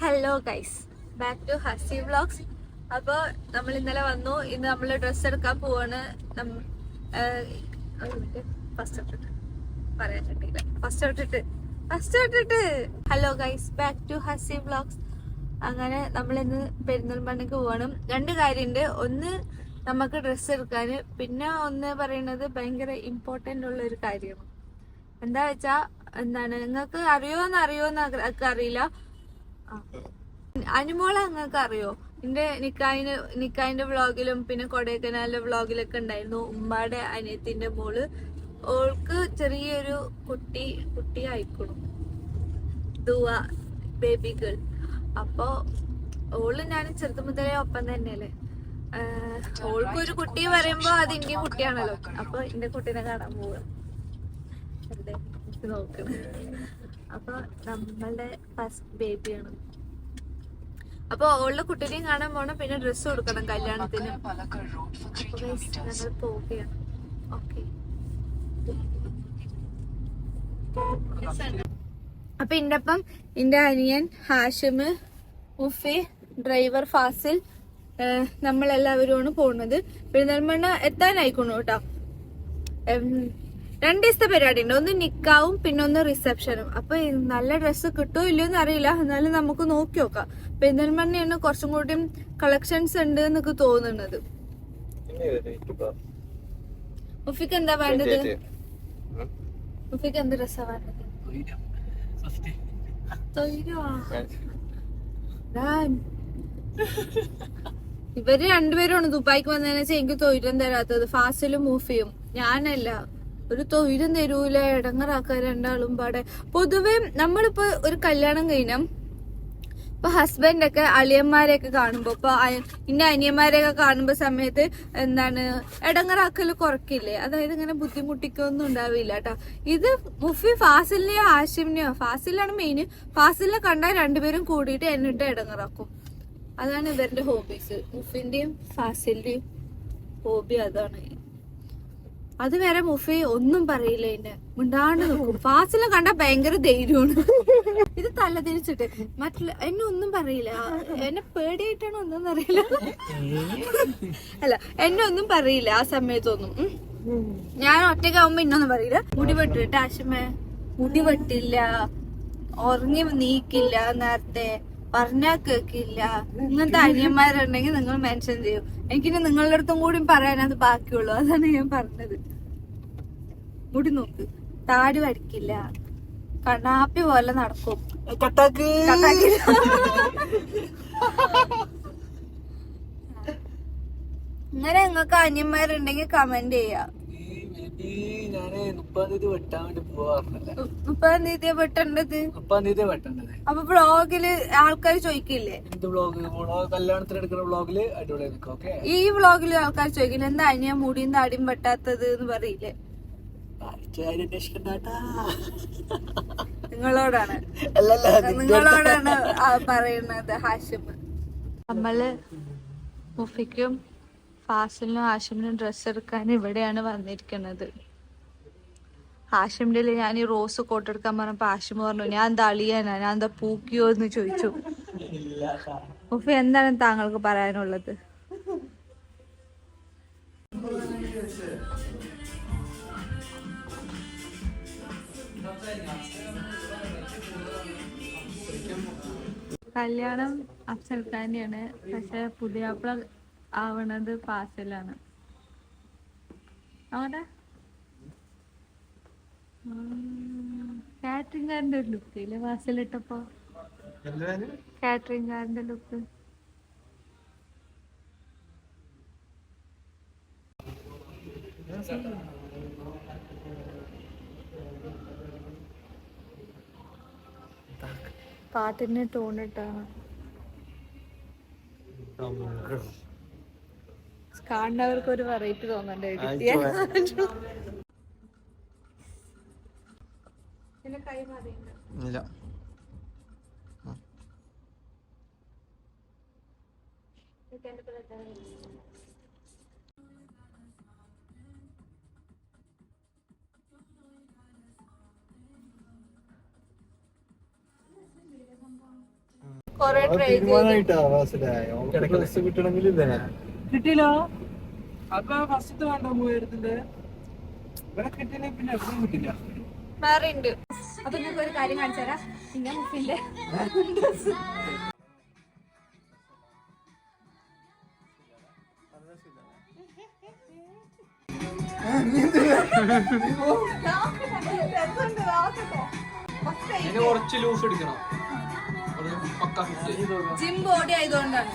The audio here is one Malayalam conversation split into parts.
Hello guys, back to Hasi vlogs. അപ്പോൾ നമ്മൾ ഇന്നലെ വന്നു. ഇന്ന് നമ്മൾ ഡ്രസ്സ് എടുക്കാൻ പോവാണ്. First hello guys, back to Hasi vlogs. അങ്ങനെ നമ്മൾ ഇന്ന് പെരിന്തൽമണ്ണക്ക് പോവാണ്. രണ്ട് കാര്യമുണ്ട്. ഒന്ന് നമുക്ക് ഡ്രസ്സ് എടുക്കാൻ, പിന്നെ ഒന്ന് പറയുന്നത് ഭയങ്കര ഇമ്പോർട്ടൻ്റ് ഉള്ള ഒരു കാര്യമാണ്. എന്താ വെച്ചാ നിങ്ങൾക്ക് അറിയോന്ന് അറിയില്ല. അനുമോളെ നിങ്ങൾക്ക് അറിയോ? എന്റെ നിക്കായിന്റെ വ്ളോഗിലും പിന്നെ കൊടൈക്കനാലിന്റെ വ്ളോഗിലൊക്കെ ഉണ്ടായിരുന്നു. ഉമ്മയുടെ അനിയത്തിന്റെ മോള്, ഓൾക്ക് ചെറിയൊരു കുട്ടി ആയിക്കോളും, ദുവ ബേബി ഗേൾ. അപ്പൊ ഓള് ഞാൻ ചെറുത് മുതലേ ഒപ്പം തന്നെയല്ലേ. ഓൾക്കൊരു കുട്ടി പറയുമ്പോ അത് ഇന്ത്യൻ കുട്ടിയാണല്ലോ. അപ്പൊ എന്റെ കുട്ടീനെ കാണാൻ പോവുക നോക്കണം. അപ്പൊ നമ്മളുടെ ഫസ്റ്റ് ബേബിയാണ്. അപ്പൊ ഓളുടെ കുട്ടീനെയും കാണാൻ പോണം, പിന്നെ ഡ്രസ്സ് കൊടുക്കണം കല്യാണത്തിന്. ഞങ്ങൾ പോവുകയാണ്. ഓക്കെ. അപ്പൊ എന്റെ ഒപ്പം എന്റെ അനിയൻ ഹാഷിമ്, മുഫി, ഡ്രൈവർ ഫാസിൽ, നമ്മളെല്ലാവരുമാണ് പോകുന്നത്. പെരുന്തൽമണ്ണ എത്താനായിക്കോണു കേട്ടോ. 2 ദിവസത്തെ പരിപാടി ഉണ്ട്. ഒന്ന് നിക്കാവും, പിന്നെ ഒന്ന് റിസപ്ഷനും. അപ്പൊ നല്ല ഡ്രസ്സ് കിട്ടുമോ ഇല്ലയോന്ന് അറിയില്ല, എന്നാലും നമുക്ക് നോക്കി നോക്കാം. പെരിന്തൽമണ്ണയാണ് കുറച്ചും കൂടി കളക്ഷൻസ് ഉണ്ട് എന്നൊക്കെ തോന്നുന്നത്. മുഫിക്ക് എന്താ വേണ്ടത്? മുഫിക്ക് എന്ത് ഡ്രസ്സാ വേണ്ടത്? ഇവര് രണ്ടുപേരുമാണ് ദുബായിക്ക് വന്നതെന്ന് വെച്ചാൽ എനിക്ക് തൊഴിലും തരാത്തത്. ഫാസിലും മൂഫിയും. ഞാനല്ല, ഒരു തൊഴിലും തരൂല, ഇടങ്ങറാക്കാൻ രണ്ടാളും പാടെ. പൊതുവെ നമ്മളിപ്പോ ഒരു കല്യാണം കഴിഞ്ഞാൽ ഇപ്പൊ ഹസ്ബൻഡൊക്കെ അളിയന്മാരെയൊക്കെ കാണുമ്പോ, ഇപ്പൊ ഇന്ന അനിയന്മാരെയൊക്കെ കാണുമ്പോ സമയത്ത് ഇടങ്ങറാക്കല് കുറക്കില്ലേ? അതായത് ഇങ്ങനെ ബുദ്ധിമുട്ടിക്കൊന്നും ഉണ്ടാവില്ല കേട്ടോ. ഇത് മുഫി ഫാസിലിനെയോ ഹാഷിമിനെയോ, ഫാസിലാണ് മെയിൻ, ഫാസിലിനെ കണ്ടാൽ രണ്ടുപേരും കൂടിയിട്ട് എന്നിട്ട് ഇടങ്ങറാക്കും. അതാണ് ഇവരുടെ ഹോബീസ്. മുഫിന്റെയും ഫാസിലിന്റെയും ഹോബി അതാണ്. അത് വരെ മുഫി ഒന്നും പറയില്ല, എന്നെ മിണ്ടാണ്ട് നോക്കും. ഫാസിലെ കണ്ടാ ഭയങ്കര ധൈര്യമാണ്. ഇത് തല തിരിച്ചിട്ട് എന്നെ ഒന്നും പറയില്ല. എന്നെ പേടിയായിട്ടാണോ ഒന്നും അറിയില്ല. അല്ല, എന്നെ ഒന്നും പറയില്ല ആ സമയത്തൊന്നും. ഞാൻ ഒറ്റയ്ക്കാവുമ്പോ ഇന്നൊന്നും പറയില്ല. മുടി വെട്ടിട്ട് ആശമേ മുടി വെട്ടില്ല, ഉറങ്ങി നീക്കില്ല, നേരത്തെ പറഞ്ഞാ കേക്കില്ല. ഇങ്ങനത്തെ അനിയന്മാരുണ്ടെങ്കിൽ നിങ്ങൾ മെൻഷൻ ചെയ്യും. എനിക്കിനി നിങ്ങളുടെ അടുത്തും കൂടി പറയാൻ അത് ബാക്കിയുള്ളൂ. അതാണ് ഞാൻ പറഞ്ഞത്. മുടി നോക്ക്, താടി വടിക്കില്ല, കണ്ണാപ്പി പോലെ നടക്കും. ഇങ്ങനെ നിങ്ങൾക്ക് അനിയന്മാരുണ്ടെങ്കിൽ കമന്റ് ചെയ്യാം. 30-ാം തീയതി വെട്ടേണ്ടത്. അപ്പൊ വ്ളോഗില് ആൾക്കാർ ചോദിക്കില്ലേ? ഈ വ്ളോഗില് ആൾക്കാർ ചോദിക്കില്ല, എന്താ അനിയ മുടിയും താടിയും വെട്ടാത്തത് എന്ന് പറയില്ലേ? നിങ്ങളോടാണ് പറയുന്നത് ഹാഷിം. നമ്മള് മുഫിക്കും ഫാസിലിനും ഹാഷിമിനും ഡ്രസ്സ് എടുക്കാൻ ഇവിടെയാണ് വന്നിരിക്കുന്നത്. ഹാഷിമിന്റെ ഞാൻ ഈ റോസ് കോട്ട് എടുക്കാൻ പറഞ്ഞപ്പോ ഹാഷിം പറഞ്ഞു, ഞാൻ എന്താ അളിയാനാ, ഞാൻ എന്താ പൂക്കിയോ എന്ന് ചോദിച്ചു. മുഫി, എന്താണ് താങ്കൾക്ക് പറയാനുള്ളത്? കല്യാണം അഫ്സൽഖാന്റെയാണ്, പക്ഷെ പുതിയാപ്പിള ആവണത് ഫാസിലാണ്. അവിടെ കാറ്ററിംഗുകാരന്റെ ഒരു ലുക്ക് ഇല്ലേ ഫാസിലിട്ടപ്പോ? കാറ്ററിംഗുകാരന്റെ ലുക്ക്. പാട്ടിന് ടോണിട്ടാണ് കാണുന്നവർക്ക് ഒരു വെറൈറ്റി തോന്നണ്ടേ? കൈ മാറിയില്ല. കൊറേ ട്രൈ കിട്ടിയില്ല. അപ്പൊ ഫസ്റ്റ് വേണ്ട മൂവായിരത്തിന്റെ ഇവിടെ കിട്ടിയില്ല. പിന്നെ എവിടെയും കിട്ടില്ല. വേറെ ഉണ്ട്. അപ്പൊ നിങ്ങൾക്ക് ഒരു കാര്യം കാണിച്ചു തരാം. പിന്നെ മുഫിന്റെ കുറച്ച് ലൂസ് എടുക്കണം. ജിം ബോഡി ആയതുകൊണ്ടാണ്.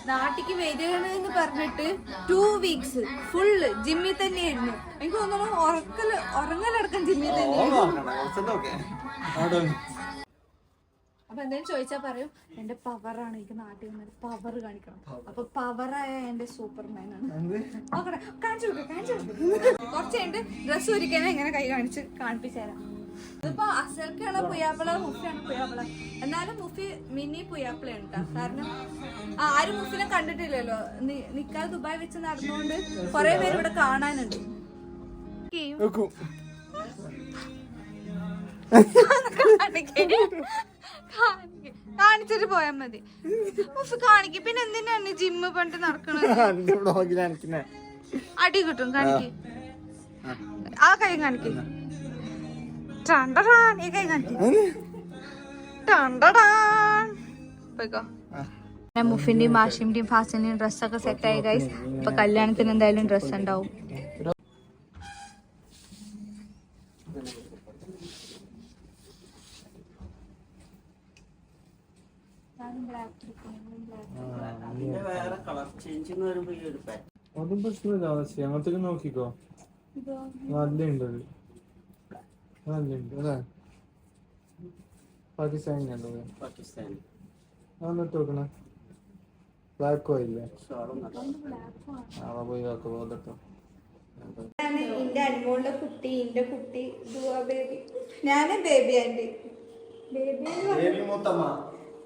നാട്ടിക്ക് വരികയെന്ന് പറഞ്ഞിട്ട് 2 weeks ഫുള്ള് ജിമ്മിൽ തന്നെയായിരുന്നു. എനിക്ക് തോന്നുന്നു ഉറങ്ങലടക്കം ജിമ്മിൽ തന്നെയായിരുന്നു. അപ്പൊ എന്തെങ്കിലും ചോദിച്ചാ പറയും എന്റെ പവറാണ്, എനിക്ക് നാട്ടിൽ നിന്ന് പവർ കാണിക്കണം. അപ്പൊ പവറായ എന്റെ സൂപ്പർമാനാണ്. കാണിച്ചു കുറച്ച് കഴിഞ്ഞിട്ട് ഡ്രസ്സ് ഒരുക്കാനെ എങ്ങനെ കൈ കാണിപ്പിച്ചു തരാം. ഇതിപ്പോ അസൽക്കാണോ പുയ്യാപ്പിള, മുഫിയാണോ പുയ്യാപ്പിള? എന്നാലും മുഫി മിനി പുയ്യാപ്പിളയാണ് കേട്ടോ. കാരണം ആരും മുഫിനെ കണ്ടിട്ടില്ലല്ലോ. നിക്കാതെ ദുബായ് വെച്ച് നടന്നുകൊണ്ട് കൊറേ പേര് ഇവിടെ കാണാനുണ്ട്. കാണിച്ചിട്ട് പോയാ മതി. മുഫി കാണിക്കും. പിന്നെ എന്തിനാണ് ജിമ്മ് പണ്ട് നടക്കണത്? അടി കിട്ടും. കാണിക്ക്, ആ കൈ കാണിക്കും. ഈ കൈ കാണിക്കും. മുഫിന്റെയും മാഷിന്റെയും ഫാസിന്റെയും ഡ്രസ്സൊക്കെ സെറ്റ് ആയി ഗൈസ്. ഇപ്പൊ കല്യാണത്തിന് എന്തായാലും ഡ്രസ്സ് ഉണ്ടാവും. അതും പ്രശ്നമില്ല. അങ്ങനത്തേക്ക് നോക്കിക്കോ. നല്ലുണ്ട് അല്ലേ? പാകിസ്ഥാനി എന്നിട്ട് നോക്കണേ. ബ്ലാക്കോ ഇല്ലേ? പോയി നോക്കോ. എന്റെ അനുമോളുടെ കുട്ടി, എന്റെ കുട്ടി ദുവാ ബേബി. ഞാന് ബേബി ആന്റി.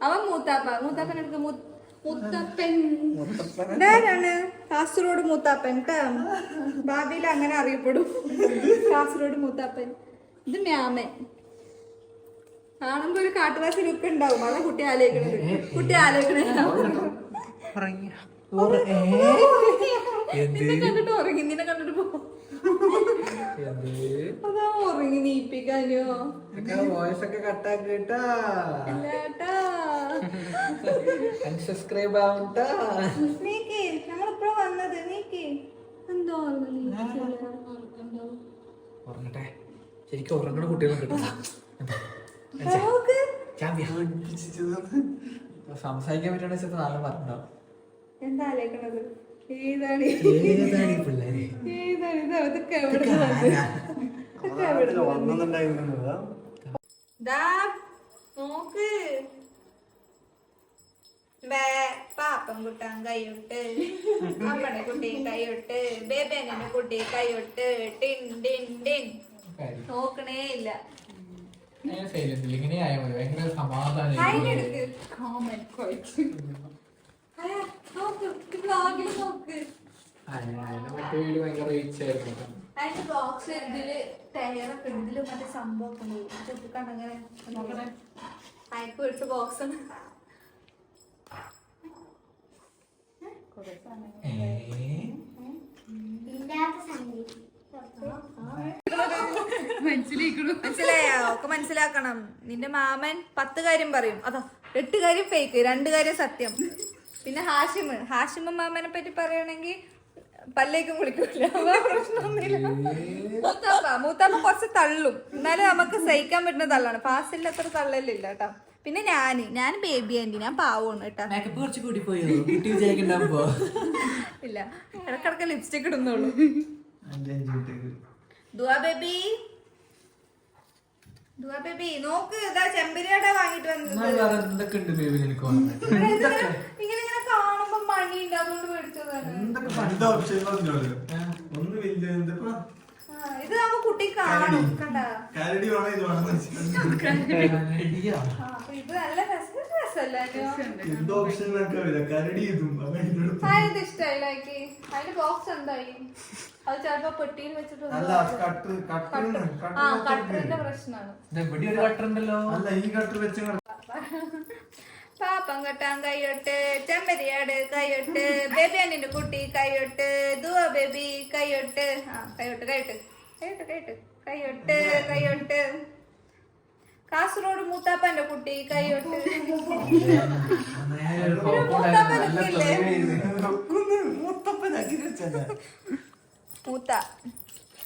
അവൻ മൂത്താപ്പനെടുക്ക. മുത്തപ്പൻ ഇതാരാണ്? കാസർഗോഡ് മൂത്താപ്പൻ ട്ടാ. ഭാവിയിൽ അങ്ങനെ അറിയപ്പെടും. കാസർഗോഡ് മൂത്താപ്പൻ. ഇത് മ്യാമൻ. കാണുമ്പോ ഒരു കാട്ടുവാസി ലുക്ക് ഉണ്ടാവും. അതാ കുട്ടി ആലോചിക്കണത്. കണ്ടിട്ട് ഉറങ്ങി. നിന്നെ കണ്ടിട്ട് പോ. അതാ ഉറങ്ങി. നീപ്പിക്കാനോ വോയിസൊക്കെ കട്ടാക്കിട്ടാ. നീക്ക് നമ്മളിപ്പോ വന്നത്. നീക്ക് എന്തോ ഉറങ്ങട്ടെ. ശരിക്കും ഉറങ്ങണ കുട്ടികളും കിട്ടും. സംസാരിക്കാൻ പറ്റണ നല്ല പറഞ്ഞോ. എന്താ ആലോചിക്കണത്? ഏതാണ് പിള്ളേര്? ഇതൊക്കെ എവിടെ നോക്ക്. പാപ്പൻ കുട്ടാൻ കൈയൊട്ട്, അമ്മയുടെ കുട്ടി കൈയൊട്ട്, ബേബേനെ കുട്ടി കൈയൊട്ട്. Tin tin tin. നോക്കണേ ഇല്ല. ഇങ്ങനെ ആയാൽ മതി. ഭയങ്കര സമാധാനം. ഭയങ്കര റീച്ച് ആയിരുന്നു. അതിന്റെ ബോക്സ് ഇതില് ടയറൊക്കെ ഇതില് മറ്റേ സംഭവം കണ്ടങ്ങനെ നോക്കണേ. അയക്ക് പിടിച്ച ബോക്സ് മനസ്സിലായോ? ഒക്കെ മനസ്സിലാക്കണം. നിന്റെ മാമൻ 10 കാര്യം പറയും. അതാ 8 കാര്യം ഫേക്ക്, 2 കാര്യം സത്യം. പിന്നെ ഹാഷിമ മാമനെ പറ്റി പറയുകയാണെങ്കിൽ പല്ലേക്കും കുളിക്കൂല. പ്രശ്നമൊന്നുമില്ല. മൂത്താപ്പ കുറച്ച് തള്ളും, എന്നാലും നമുക്ക് സഹിക്കാൻ പറ്റുന്ന തള്ളാണ്. ഫാസിൽ അത്ര തള്ളലില്ല കേട്ടോ. പിന്നെ ഞാൻ ബേബി ആന്റി, ഞാൻ പാവമാണ് കേട്ടോ. ഇല്ല, ഇടക്കിടക്ക് ലിപ്സ്റ്റിക് ഇടുന്നുള്ളൂ. ദുവാ ബേബി നോക്ക്. ഇതാ ചെമ്പരിയാടാ വാങ്ങിട്ട് വന്നത്. ഇങ്ങനെ കാണുമ്പോ മണി ഉണ്ട്, അതുകൊണ്ട് മേടിച്ചതാണ്. ഇത് നമ്മ കുട്ടി കാണും. കണ്ടാ ഇത് നല്ല രസമല്ലേ? അതിന് ഇഷ്ടായില്ല. അതിന്റെ ബോക്സ് എന്തായി? അത് ചിലപ്പോ പെട്ടിയിൽ വെച്ചിട്ട് കട്ടറിന്റെ പ്രശ്നമാണ്. പങ്കട്ടാൻ കൈയൊട്ട്, ചെമ്പരിയാട് കൈയൊട്ട്, ബേബി അണ്ണിന്റെ കുട്ടി കൈയൊട്ട്, ദുവ ബേബി കൈയൊട്ട്. ആ കൈയൊട്ട് കൈയൊട്ട് കൈയൊട്ട് കൈയൊട്ട് കൈയൊട്ട് കൈയൊട്ട്. കാസർഗോഡ് മൂത്താപ്പന്റെ കുട്ടി കൈയൊട്ട്.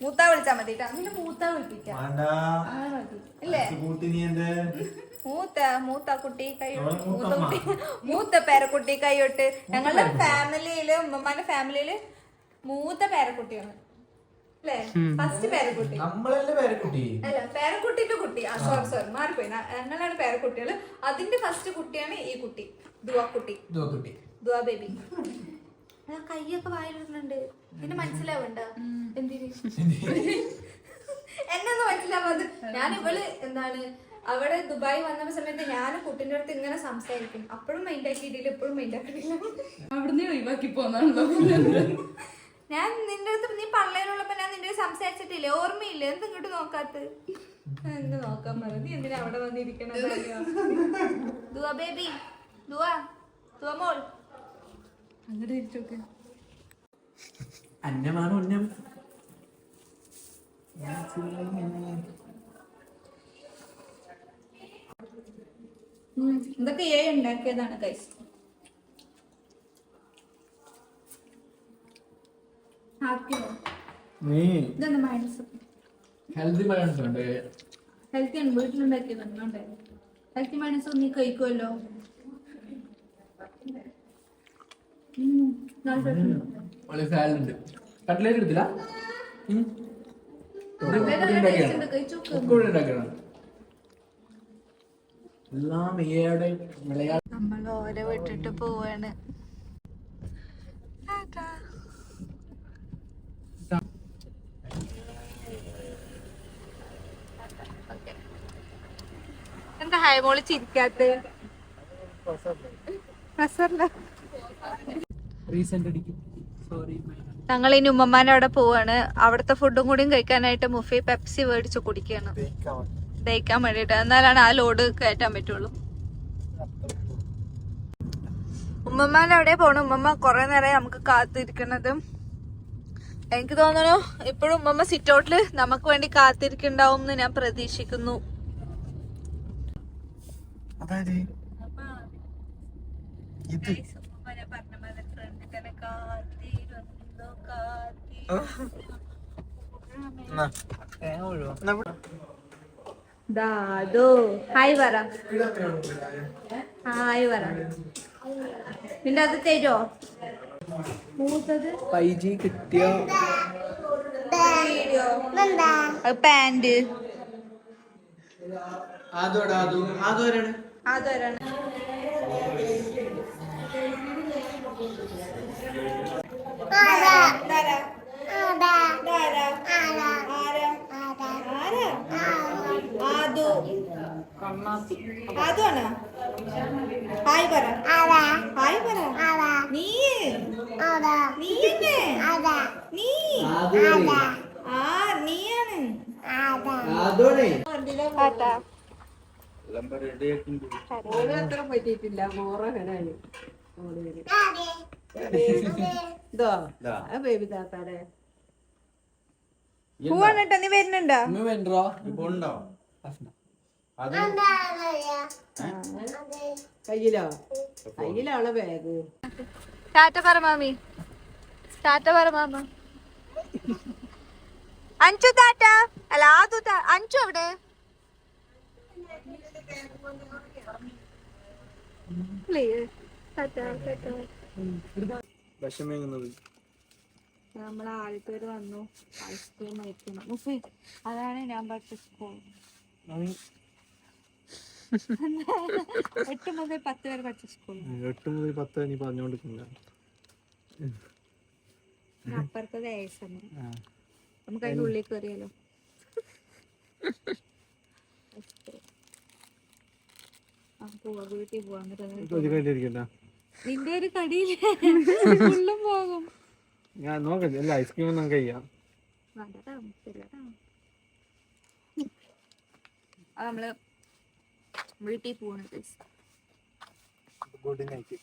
മൂത്ത വിളിച്ചാ മതി കേട്ടോ. മൂത്ത വിളിപ്പിക്കാം അല്ലേ? മൂത്ത കുട്ടി കൈയൊട്ട്. മൂത്ത പേരക്കുട്ടി കൈയൊട്ട്. ഞങ്ങളുടെ ഫാമിലിയില്, ഉമ്മമാന്റെ ഫാമിലിയില് മൂത്ത പേരക്കുട്ടിയാണ് അല്ലേ? ഫസ്റ്റ് പേരക്കുട്ടി അല്ല, പേരക്കുട്ടിന്റെ കുട്ടി. സോറി മാറിപ്പോയി. ഞങ്ങളാണ് പേരക്കുട്ടികള്. അതിന്റെ ഫസ്റ്റ് കുട്ടിയാണ് ഈ കുട്ടി, ദുവാ കുട്ടി, ദുവാ ബേബി. കയ്യൊക്കെ വായിലിടുന്നുണ്ട്. പിന്നെ മനസ്സിലാവണ്ട എന്തിന് എന്നൊന്നും മനസ്സിലാവാത്. ഞാൻ ഇവള് എന്താണ് അവിടെ ദുബായ് വന്ന സമയത്ത് ഞാൻ കുട്ടിന്റെ അടുത്ത് ഇങ്ങനെ സംസാരിക്കും. അപ്പോഴും മൈൻഡ് ആക്കിയിട്ടില്ല, എപ്പോഴും മൈൻഡ് ആക്കിയിട്ടില്ല. അവിടുന്ന് ഒഴിവാക്കി പോന്നാണല്ലോ. ഞാൻ നിന്റെ അടുത്ത് നീ പള്ളയിലുള്ളപ്പോ ഞാൻ നിന്റെ സംസാരിച്ചിട്ടില്ലേ? ഓർമ്മയില്ല? എന്ത് ഇങ്ങോട്ട് നോക്കാത്ത? എന്ത് നോക്കാൻ പറഞ്ഞു? നീ എന്തിനാ അവിടെ വന്നിരിക്കണ? ദുവാ ബേബി, ദുവാ ദുവാ മോൾ. അങ്ങോട്ട് തിരിച്ചോക്കെ. അന്നമാണ് ഉന്നം. ഇതൊക്കെ ഉണ്ടാക്കിയതാണ് കൈസ്. ഇതൊന്ന് മൈനസ്. ഹെൽത്തി ബാലൻസ് ഉണ്ട്. ഹെൽത്തി ആണ്, വീട്ടിലുണ്ടാക്കിയതാണ്. ഹെൽത്തി മൈനസ് നീ കഴിക്കുമല്ലോ. സാലഡ് ഉണ്ട്. കട്ട്ലേറ്റ് എടുത്തില്ല. എല്ലാം ഈയുടെ വിളയാ. നമ്മൾ ഓരോ വിട്ടിട്ട് പോവാണ്. എന്താ ഹൈമോള് ചിരിക്കാത്ത? ഞങ്ങൾ ഇനി ഉമ്മമാന്റെ അവിടെ പോവാണ്. അവിടുത്തെ ഫുഡും കൂടിയും കഴിക്കാനായിട്ട് മുഫി പെപ്സി മേടിച്ച് കുടിക്കുകയാണ്, ദഹിക്കാൻ വേണ്ടിട്ട്. എന്നാലാണ് ആ ലോഡ് കയറ്റാൻ പറ്റുള്ളൂ. ഉമ്മമാന്റെ അവിടെ പോണു. ഉമ്മമ്മ കൊറേ നേരമായി നമുക്ക് കാത്തിരിക്കണത്. എനിക്ക് തോന്നുന്നു ഇപ്പോഴും ഉമ്മമ്മ സിറ്റ് ഔട്ടില് നമുക്ക് വേണ്ടി കാത്തിരിക്കുന്നുണ്ടാവും എന്ന് ഞാൻ പ്രതീക്ഷിക്കുന്നു. ഹായ് പറ, ഹായ് പറ. നിന്റെ അത് തരുമോ? മൂത്തത് കിട്ടിയ പാന്റ് ആദ്യം അതൊരാണ്. അതാണ്. ഹായ് പറ, ഹായ് പറ. നീ നീയല്ലേ? നീ നീയാണ്. അത്ര പറ്റിയിട്ടില്ല. മോറഹനായി ബേബി താത്താടെ പോവാണ് കേട്ടോ. നീ വരുന്നുണ്ടോ? കയ്യിലോ? കയ്യിലാളെ ബാഗ്. ടാറ്റ പറ മാമി, ടാറ്റ പറ മാമ. അഞ്ചു ടാറ്റ. അല്ല ആദു. അഞ്ചു അവിടെ നമ്മളെ ആദ്യത്തേര് വന്നു. ഐസ്ക്രീം കഴിക്കണം. മുഫി അതാണ് ഞാൻ പഠിച്ച സ്കൂൾ. 8 മുതൽ 10 വരെ പഠിച്ച സ്കൂൾ. 8 മുതൽ 10 നീ പറഞ്ഞോണ്ടിരിക്കില്ല. അപ്പുറത്തത് നമുക്ക് അതിന്റെ ഉള്ളിൽ കയറിയാലോ. വീട്ടിൽ പോവാൻ നിന്റെ ഒരു കടിയില്ലേ ഫുള്ളും പോകും. ഞാൻ നോക്കല്ല ഐസ്ക്രീം ഒന്നും കഴിയാം. നമ്മള് വീട്ടിൽ പോവാണ്. Good night.